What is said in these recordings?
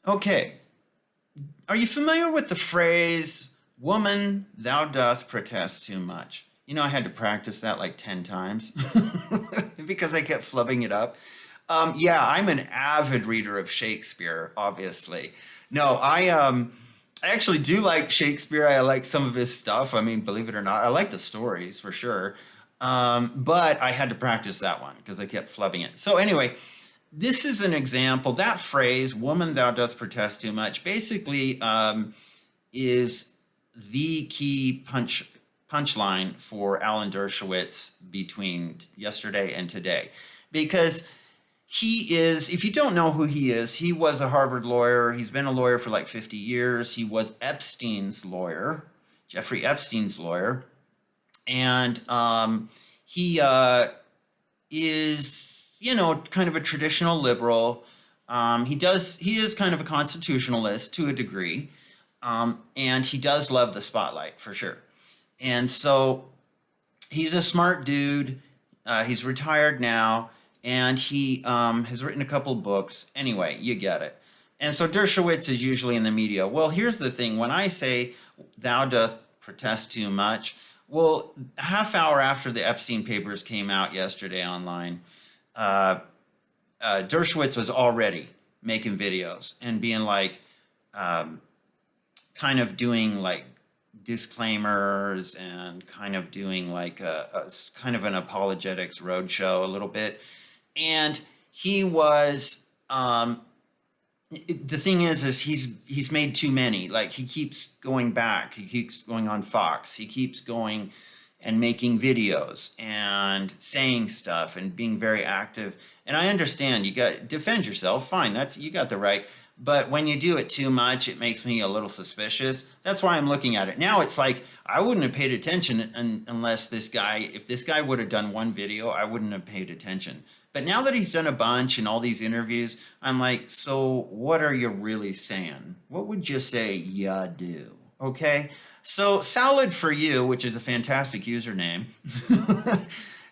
Okay. Are you familiar with the phrase, woman, thou doth protest too much? You know, I had to practice that like 10 times because I kept flubbing it up. Yeah, I'm an avid reader of Shakespeare, obviously. No, I actually do like Shakespeare. I like some of his stuff. I mean, believe it or not, I like the stories for sure. But I had to practice that one because I kept flubbing it. So anyway, this is an example. That phrase, woman, thou doth protest too much, basically is the key punchline for Alan Dershowitz between yesterday and today. Because he is, if you don't know who he was a Harvard lawyer. He's been a lawyer for like 50 years. He was Epstein's lawyer, Jeffrey Epstein's lawyer. And he is, you know, kind of a traditional liberal. He is kind of a constitutionalist to a degree. And he does love the spotlight for sure. And so he's a smart dude. He's retired now, and he has written a couple books. Anyway, you get it. And so Dershowitz is usually in the media. Well, here's the thing. When I say thou doth protest too much, well, a half hour after the Epstein papers came out yesterday online, Dershowitz was already making videos and being like, kind of doing like disclaimers and kind of doing like a kind of an apologetics roadshow a little bit. And he was, the thing is he's made too many. Like he keeps going back. He keeps going on Fox. He keeps going and making videos and saying stuff and being very active. And I understand you got defend yourself. Fine, you got the right. But when you do it too much, it makes me a little suspicious. That's why I'm looking at it. Now it's like, I wouldn't have paid attention unless if this guy would have done one video, I wouldn't have paid attention. But now that he's done a bunch and all these interviews, I'm like, so what are you really saying? What would you say ya do? Okay? So Salad for You, which is a fantastic username,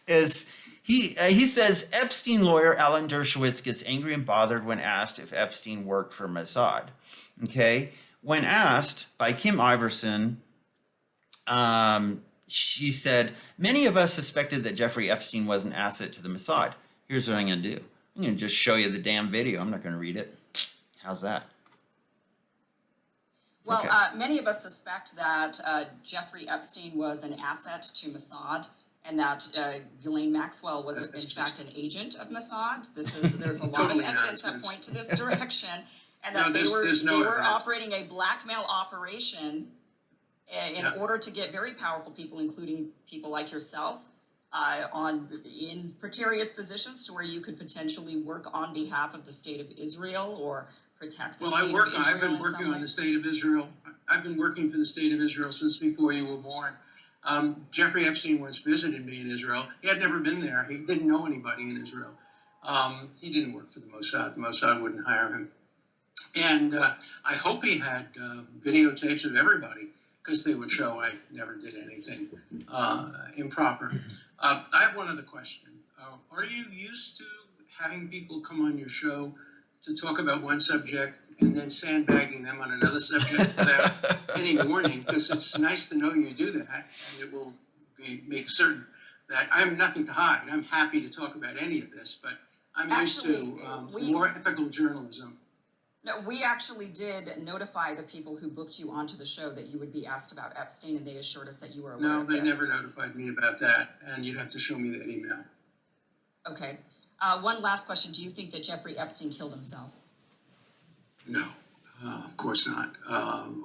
is... He says Epstein lawyer Alan Dershowitz gets angry and bothered when asked if Epstein worked for Mossad. Okay, when asked by Kim Iverson, she said, many of us suspected that Jeffrey Epstein was an asset to the Mossad. Here's what I'm going to do. I'm going to just show you the damn video. I'm not going to read it. How's that? Well, okay. Many of us suspect that Jeffrey Epstein was an asset to Mossad, and that Ghislaine Maxwell was in fact an agent of Mossad. There's a lot totally of evidence that point to this direction, and that they were operating a blackmail operation in order to get very powerful people, including people like yourself, in precarious positions to where you could potentially work on behalf of the state of Israel or protect the state of Israel. I've been working on the state of Israel. I've been working for the state of Israel since before you were born. Jeffrey Epstein once visited me in Israel. He had never been there. He didn't know anybody in Israel. He didn't work for the Mossad. The Mossad wouldn't hire him. And I hope he had videotapes of everybody, because they would show I never did anything improper. I have one other question. Are you used to having people come on your show to talk about one subject and then sandbagging them on another subject without any warning? Because it's nice to know you do that, and it will make certain that I have nothing to hide. I'm happy to talk about any of this, but I'm used to more ethical journalism. No, we actually did notify the people who booked you onto the show that you would be asked about Epstein, and they assured us that you were aware of this. No, they never notified me about that, and you'd have to show me that email. Okay. One last question. Do you think that Jeffrey Epstein killed himself? No, of course not.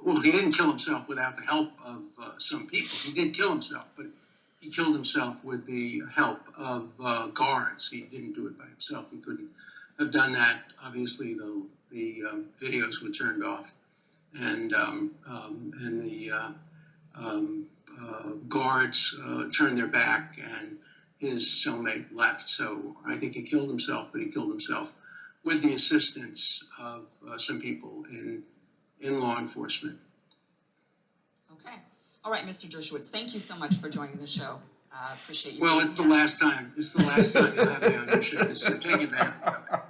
Well, he didn't kill himself without the help of some people. He did kill himself, but he killed himself with the help of guards. He didn't do it by himself. He couldn't have done that. Obviously, though, the videos were turned off, and the guards turned their back, and his cellmate left. So I think he killed himself, but he killed himself with the assistance of some people in law enforcement. Okay. All right, Mr. Dershowitz, thank you so much for joining the show. Appreciate you. Well, it's the last time. It's the last time you'll have me on your show, so take advantage of it.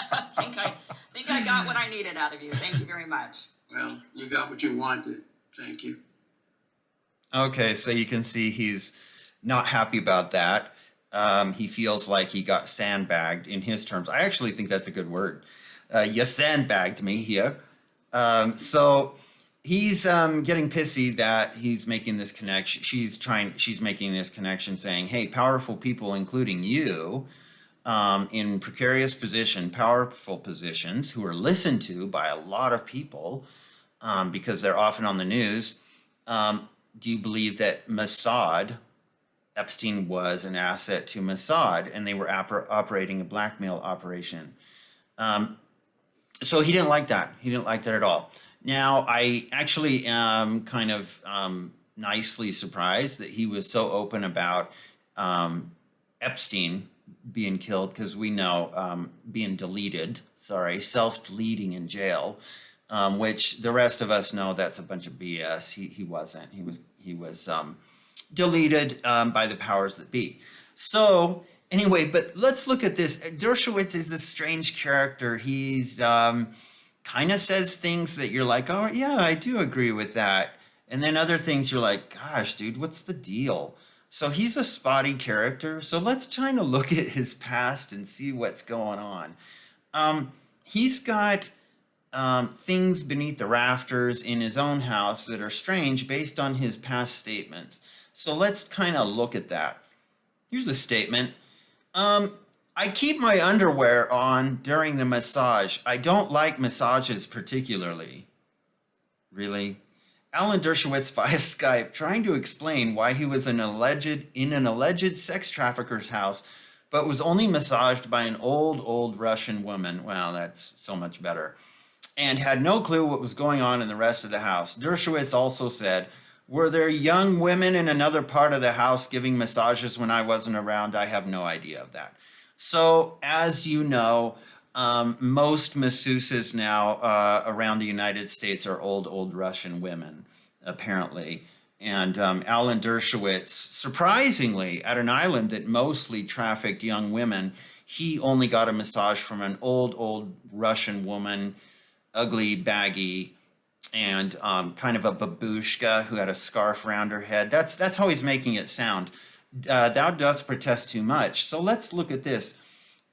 I think I got got what I needed out of you. Thank you very much. Well, you got what you wanted. Thank you. Okay, so you can see he's not happy about that. He feels like he got sandbagged in his terms. I actually think that's a good word. You sandbagged me here. So he's getting pissy that he's making this connection. She's making this connection saying, hey, powerful people, including you, in precarious powerful positions who are listened to by a lot of people because they're often on the news. Do you believe that Epstein was an asset to Mossad and they were operating a blackmail operation? So he didn't like that. He didn't like that at all. Now, I actually am kind of nicely surprised that he was so open about Epstein being killed, because we know being self-deleting in jail, which the rest of us know that's a bunch of BS. He wasn't. He was deleted by the powers that be. So anyway, but let's look at this. Dershowitz is a strange character. He's kind of says things that you're like, oh yeah, I do agree with that. And then other things you're like, gosh, dude, what's the deal? So he's a spotty character. So let's try to look at his past and see what's going on. He's got things beneath the rafters in his own house that are strange based on his past statements. So let's kind of look at that. Here's a statement. I keep my underwear on during the massage. I don't like massages particularly. Really? Alan Dershowitz via Skype trying to explain why he was in an alleged sex trafficker's house, but was only massaged by an old Russian woman. Wow, that's so much better. And had no clue what was going on in the rest of the house. Dershowitz also said, were there young women in another part of the house giving massages when I wasn't around? I have no idea of that. So, as you know, most masseuses now around the United States are old Russian women, apparently. And Alan Dershowitz, surprisingly, at an island that mostly trafficked young women, he only got a massage from an old Russian woman, ugly, baggy, and kind of a babushka who had a scarf around her head. That's how he's making it sound. Thou dost protest too much. So let's look at this.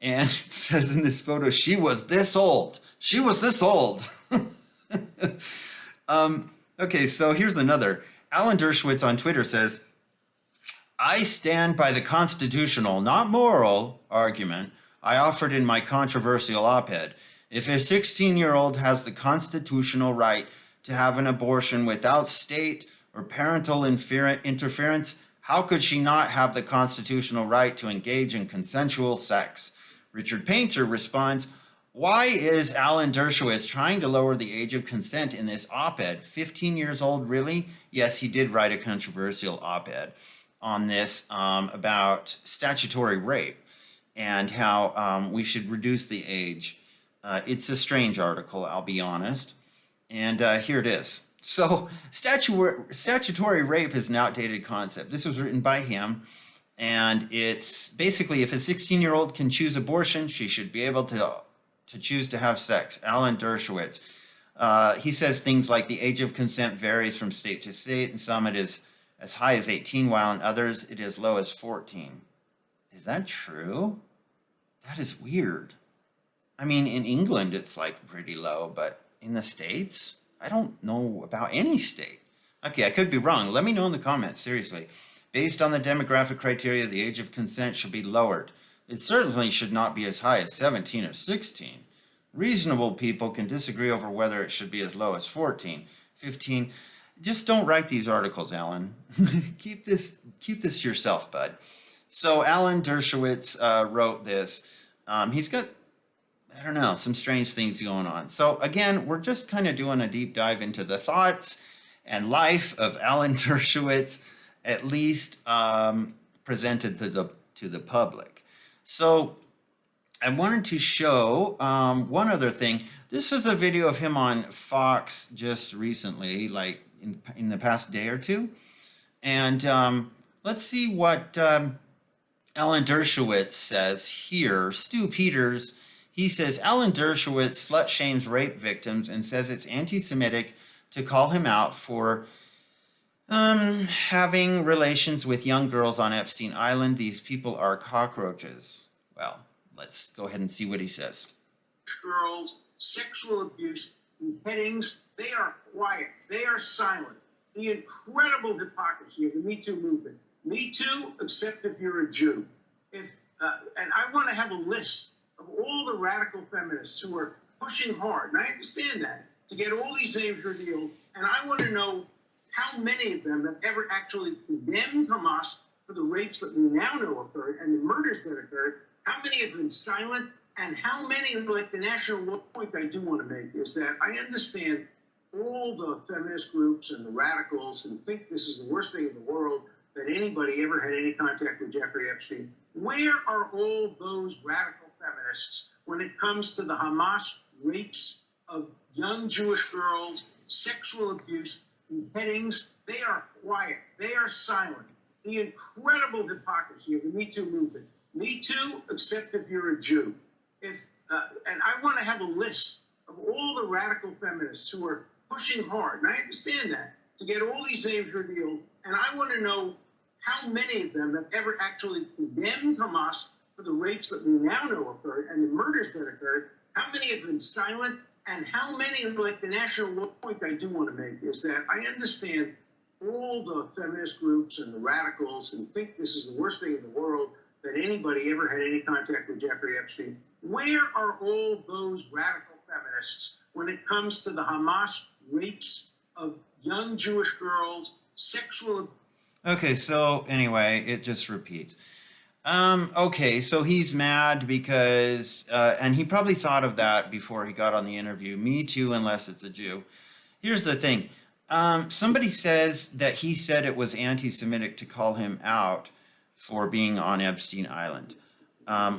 And it says in this photo, she was this old. She was this old. Okay, so here's another. Alan Dershowitz on Twitter says, I stand by the constitutional, not moral, argument I offered in my controversial op-ed. If a 16-year-old has the constitutional right to have an abortion without state or parental interference, how could she not have the constitutional right to engage in consensual sex? Richard Painter responds, why is Alan Dershowitz trying to lower the age of consent in this op-ed? 15 years old, really? Yes, he did write a controversial op-ed on this about statutory rape and how we should reduce the age. It's a strange article, I'll be honest. And here it is. So statutory rape is an outdated concept. This was written by him. And it's basically, if a 16-year-old can choose abortion, she should be able to choose to have sex. Alan Dershowitz. He says things like the age of consent varies from state to state. In some it is as high as 18, while in others it is low as 14. Is that true? That is weird. I mean, in England it's like pretty low, but in the States, I don't know about any state. Okay, I could be wrong. Let me know in the comments, seriously. Based on the demographic criteria, the age of consent should be lowered. It certainly should not be as high as 17 or 16. Reasonable people can disagree over whether it should be as low as 14, 15. Just don't write these articles, Alan. keep this to yourself, bud. So Alan Dershowitz wrote this. He's got, I don't know, some strange things going on. So again, we're just kind of doing a deep dive into the thoughts and life of Alan Dershowitz, at least presented to the public. So I wanted to show one other thing. This is a video of him on Fox just recently, like in the past day or two. And let's see what Alan Dershowitz says here. Stu Peters, He says Alan Dershowitz slut shames rape victims and says it's anti-Semitic to call him out for having relations with young girls on Epstein Island. These people are cockroaches. Well, let's go ahead and see what he says. Girls, sexual abuse, beheadings, they are quiet. They are silent. The incredible hypocrisy of the Me Too movement. Me Too, except if you're a Jew. And I want to have a list of all the radical feminists who are pushing hard, and I understand that, to get all these names revealed, and I want to know how many of them have ever actually condemned Hamas for the rapes that we now know occurred and the murders that occurred, how many have been silent, and how many, like the national point I do want to make is that I understand all the feminist groups and the radicals and think this is the worst thing in the world, that anybody ever had any contact with Jeffrey Epstein. Where are all those radical feminists when it comes to the Hamas rapes of young Jewish girls, sexual abuse, beheadings? They are quiet. They are silent. The incredible hypocrisy of the Me Too movement. Me Too, except if you're a Jew. And I want to have a list of all the radical feminists who are pushing hard, and I understand that, to get all these names revealed, and I want to know how many of them have ever actually condemned Hamas for the rapes that we now know occurred and the murders that occurred, how many have been silent, and how many, like the national point I do want to make is that I understand all the feminist groups and the radicals and think this is the worst thing in the world, that anybody ever had any contact with Jeffrey Epstein. Where are all those radical feminists when it comes to the Hamas rapes of young Jewish girls, sexual... Okay, so anyway, it just repeats. Okay, so he's mad because, and he probably thought of that before he got on the interview. Me too, unless it's a Jew. Here's the thing. Somebody says that he said it was anti-Semitic to call him out for being on Epstein Island,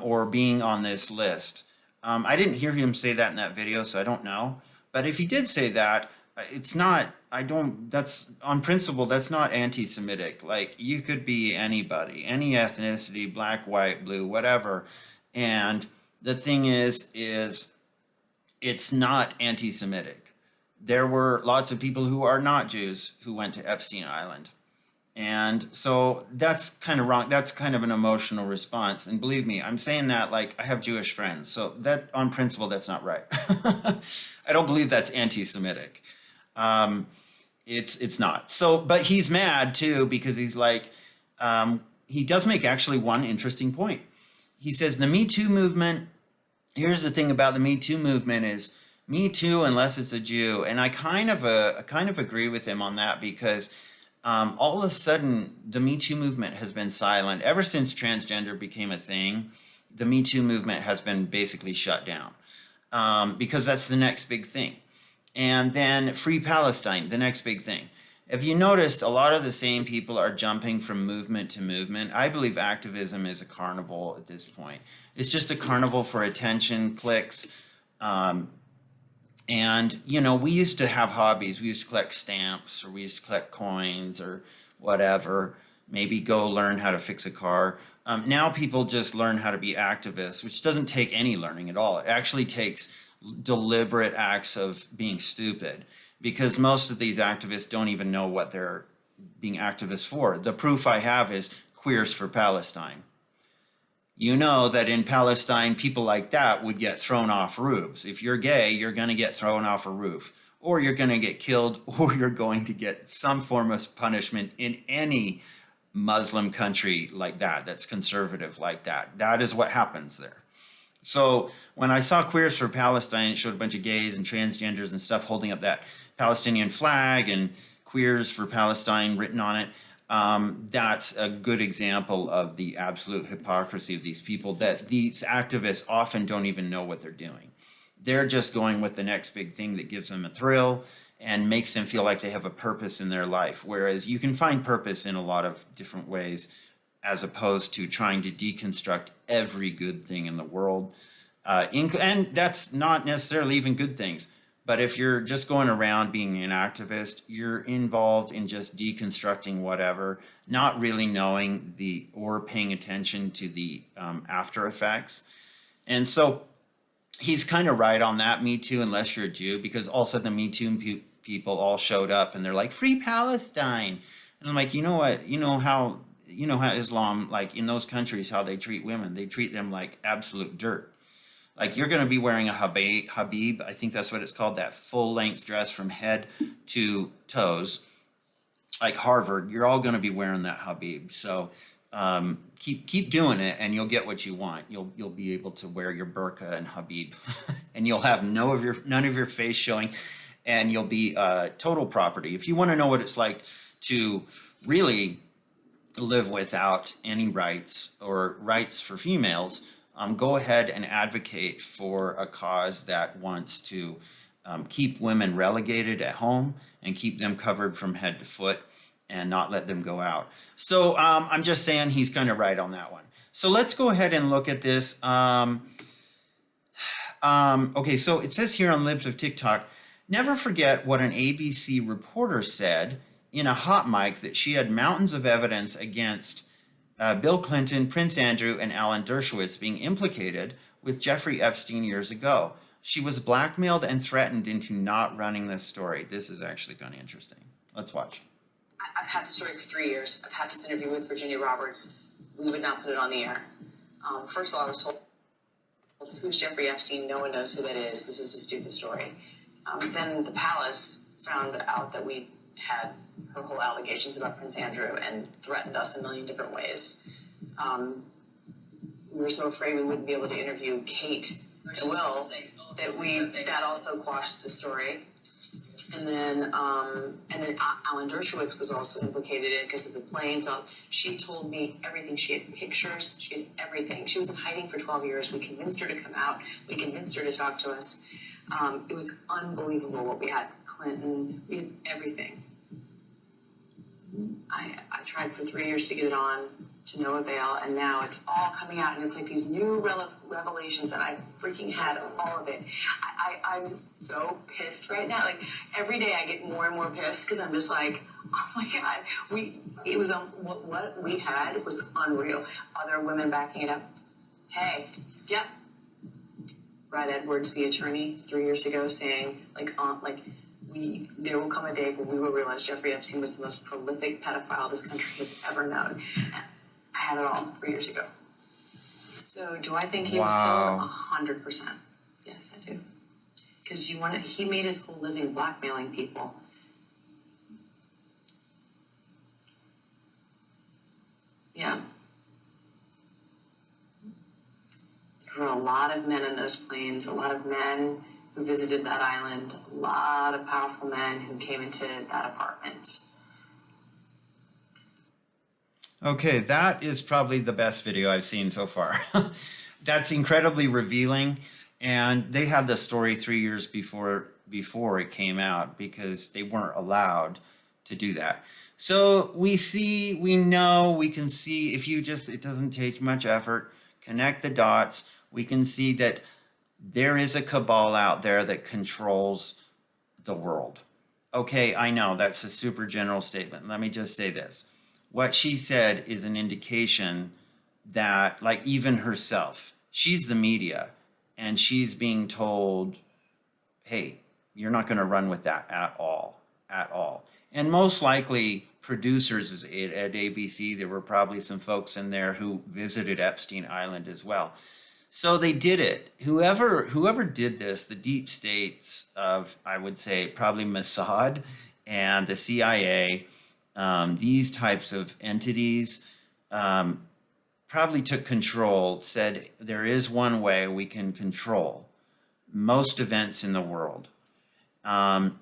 or being on this list. I didn't hear him say that in that video, so I don't know. But if he did say that, it's not, that's on principle, that's not anti-Semitic. Like, you could be anybody, any ethnicity, black, white, blue, whatever. And the thing is it's not anti-Semitic. There were lots of people who are not Jews who went to Epstein Island. And so that's kind of wrong. That's kind of an emotional response. And believe me, I'm saying that like I have Jewish friends. So that on principle, that's not right. I don't believe that's anti-Semitic. It's not. So, but he's mad too, because he's like, he does make actually one interesting point. He says the Me Too movement, here's the thing about the Me Too movement is Me Too unless it's a Jew. And I kind of agree with him on that, because all of a sudden, the Me Too movement has been silent. Ever since transgender became a thing, the Me Too movement has been basically shut down, because that's the next big thing. And then Free Palestine, the next big thing. If you noticed, a lot of the same people are jumping from movement to movement. I believe activism is a carnival at this point. It's just a carnival for attention, clicks. And, you know, we used to have hobbies. We used to collect stamps, or we used to collect coins or whatever, maybe go learn how to fix a car. Now people just learn how to be activists, which doesn't take any learning at all. It actually takes deliberate acts of being stupid, because most of these activists don't even know what they're being activists for. The proof I have is Queers for Palestine. You know that in Palestine, people like that would get thrown off roofs. If you're gay, you're going to get thrown off a roof, or you're going to get killed, or you're going to get some form of punishment in any Muslim country like that, that's conservative like that. That is what happens there. So when I saw Queers for Palestine, it showed a bunch of gays and transgenders and stuff holding up that Palestinian flag and Queers for Palestine written on it. That's a good example of the absolute hypocrisy of these people, that these activists often don't even know what they're doing. They're just going with the next big thing that gives them a thrill and makes them feel like they have a purpose in their life. Whereas you can find purpose in a lot of different ways, as opposed to trying to deconstruct every good thing in the world. And that's not necessarily even good things. But if you're just going around being an activist, you're involved in just deconstructing whatever, not really knowing or paying attention to the after effects. And so he's kind of right on that. Me Too, unless you're a Jew, because all of a sudden the Me Too people all showed up and they're like, free Palestine. And I'm like, you know what? You know how Islam, like in those countries, how they treat women. They treat them like absolute dirt. Like you're going to be wearing a habib, I think that's what it's called, that full length dress from head to toes. Like Harvard, you're all going to be wearing that habib. So keep doing it, and you'll get what you want. You'll be able to wear your burqa and habib, and you'll have none of your face showing, and you'll be total property. If you want to know what it's like to really live without any rights or rights for females, go ahead and advocate for a cause that wants to keep women relegated at home and keep them covered from head to foot and not let them go out. So I'm just saying he's kind of right on that one. So let's go ahead and look at this. Okay, so it says here on Libs of TikTok, never forget what an ABC reporter said in a hot mic that she had mountains of evidence against Bill Clinton, Prince Andrew, and Alan Dershowitz being implicated with Jeffrey Epstein years ago. She was blackmailed and threatened into not running this story. This is actually kind of interesting. Let's watch. I've had the story for 3 years. I've had this interview with Virginia Roberts. We would not put it on the air. First of all, I was told, who's Jeffrey Epstein? No one knows who that is. This is a stupid story. Then the palace found out that we had her whole allegations about Prince Andrew and threatened us a million different ways. We were so afraid we wouldn't be able to interview Kate and Will that also quashed the story. And then Alan Dershowitz was also implicated in it because of the planes. She told me everything. She had pictures. She had everything. She was in hiding for 12 years. We convinced her to come out. We convinced her to talk to us. It was unbelievable what we had. Clinton, we had everything. I tried for 3 years to get it on, to no avail, and now it's all coming out, and it's like these new revelations, and I freaking had all of it. I'm so pissed right now. Like, every day I get more and more pissed, because I'm just like, oh my God, what we had was unreal. Other women backing it up. Hey, yep. Brad Edwards, the attorney, 3 years ago, saying, there will come a day when we will realize Jeffrey Epstein was the most prolific pedophile this country has ever known. I had it all 3 years ago. So do I think he was killed? 100%. Yes, I do. Because he made his whole living blackmailing people. Yeah. There were a lot of men in those planes, a lot of men who visited that island, a lot of powerful men who came into that apartment. Okay, that is probably the best video I've seen so far. That's incredibly revealing, and they had the story 3 years before it came out because they weren't allowed to do that. So we can see, it doesn't take much effort, connect the dots, we can see that there is a cabal out there that controls the world. Okay, I know that's a super general statement. Let me just say this. What she said is an indication that, like, even herself, she's the media, and she's being told, hey, you're not going to run with that at all. And most likely producers at ABC, there were probably some folks in there who visited Epstein Island as well. So they did it. Whoever did this, the deep states of, I would say, probably Mossad and the CIA, these types of entities probably took control, said there is one way we can control most events in the world. And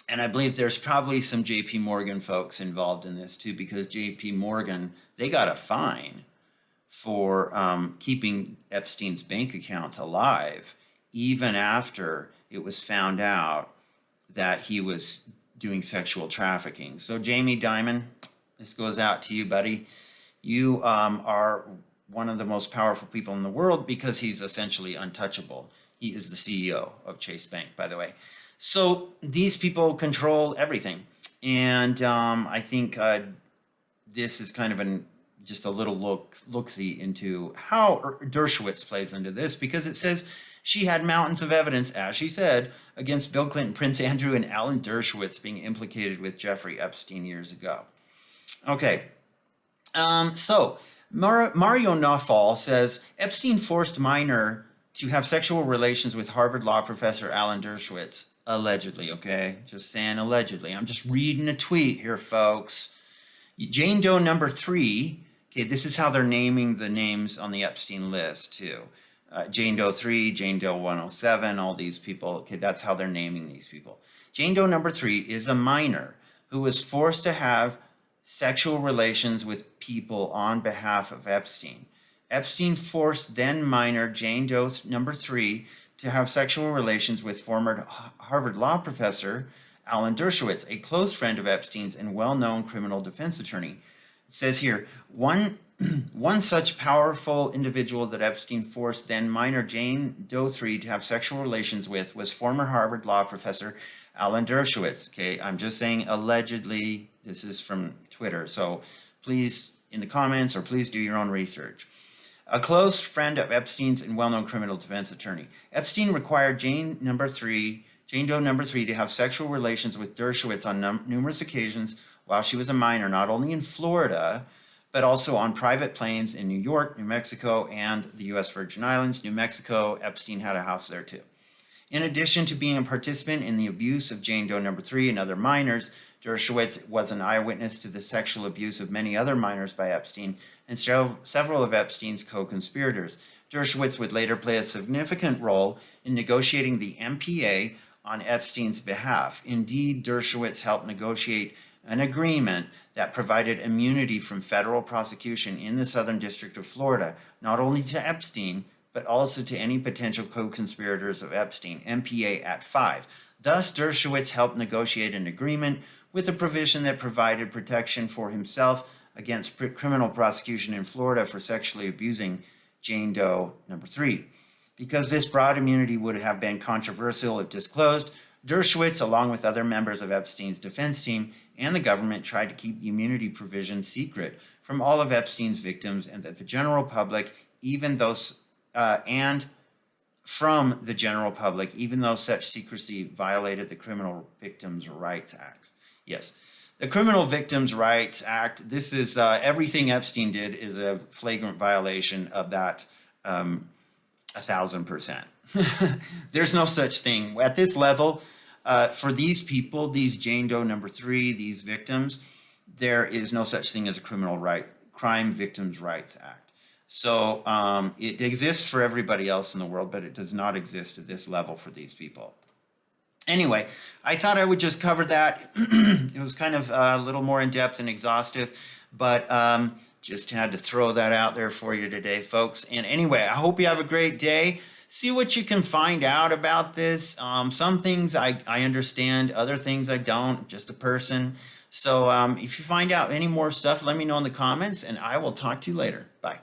I believe there's probably some JP Morgan folks involved in this too, because JP Morgan, they got a fine for keeping Epstein's bank accounts alive, even after it was found out that he was doing sexual trafficking. So Jamie Dimon, this goes out to you, buddy. You are one of the most powerful people in the world because he's essentially untouchable. He is the CEO of Chase Bank, by the way. So these people control everything. And I think this is kind of just a little look-see into how Dershowitz plays into this, because it says She had mountains of evidence, as she said, against Bill Clinton, Prince Andrew, and Alan Dershowitz being implicated with Jeffrey Epstein years ago. Okay, so Mario Nawfal says, Epstein forced minor to have sexual relations with Harvard law professor Alan Dershowitz. Allegedly, okay? Just saying allegedly. I'm just reading a tweet here, folks. Jane Doe number 3, okay, this is how they're naming the names on the Epstein list, too. Jane Doe 3, Jane Doe 107, all these people, okay, that's how they're naming these people. Jane Doe number 3 is a minor who was forced to have sexual relations with people on behalf of Epstein. Epstein forced then minor Jane Doe number 3 to have sexual relations with former Harvard law professor Alan Dershowitz, a close friend of Epstein's and well-known criminal defense attorney. It says here, one such powerful individual that Epstein forced then minor Jane Doe 3 to have sexual relations with was former Harvard law professor Alan Dershowitz. Okay, I'm just saying allegedly, this is from Twitter, so please in the comments or please do your own research. A close friend of Epstein's and well-known criminal defense attorney. Epstein required Jane Doe number 3 to have sexual relations with Dershowitz on numerous occasions while she was a minor, not only in Florida, but also on private planes in New York, New Mexico, and the U.S. Virgin Islands. New Mexico, Epstein had a house there too. In addition to being a participant in the abuse of Jane Doe number 3 and other minors, Dershowitz was an eyewitness to the sexual abuse of many other minors by Epstein and several of Epstein's co-conspirators. Dershowitz would later play a significant role in negotiating the MPA on Epstein's behalf. Indeed, Dershowitz helped negotiate an agreement that provided immunity from federal prosecution in the Southern District of Florida, not only to Epstein, but also to any potential co-conspirators of Epstein, MPA at 5. Thus, Dershowitz helped negotiate an agreement with a provision that provided protection for himself against criminal prosecution in Florida for sexually abusing Jane Doe number 3. Because this broad immunity would have been controversial if disclosed, Dershowitz, along with other members of Epstein's defense team and the government, tried to keep the immunity provision secret from all of Epstein's victims and that the general public, even those, and from the general public, even though such secrecy violated the Criminal Victims' Rights Act. Yes, the Criminal Victims' Rights Act, this is everything Epstein did is a flagrant violation of that 1,000%. There's no such thing. At this level, for these people, these Jane Doe number 3, these victims, there is no such thing as a Crime Victims' Rights Act. So it exists for everybody else in the world, but it does not exist at this level for these people. Anyway, I thought I would just cover that. It was kind of a little more in-depth and exhaustive, but just had to throw that out there for you today, folks. And anyway, I hope you have a great day. See what you can find out about this. Some things I understand, other things I don't, I'm just a person. So if you find out any more stuff, let me know in the comments, and I will talk to you later. Bye.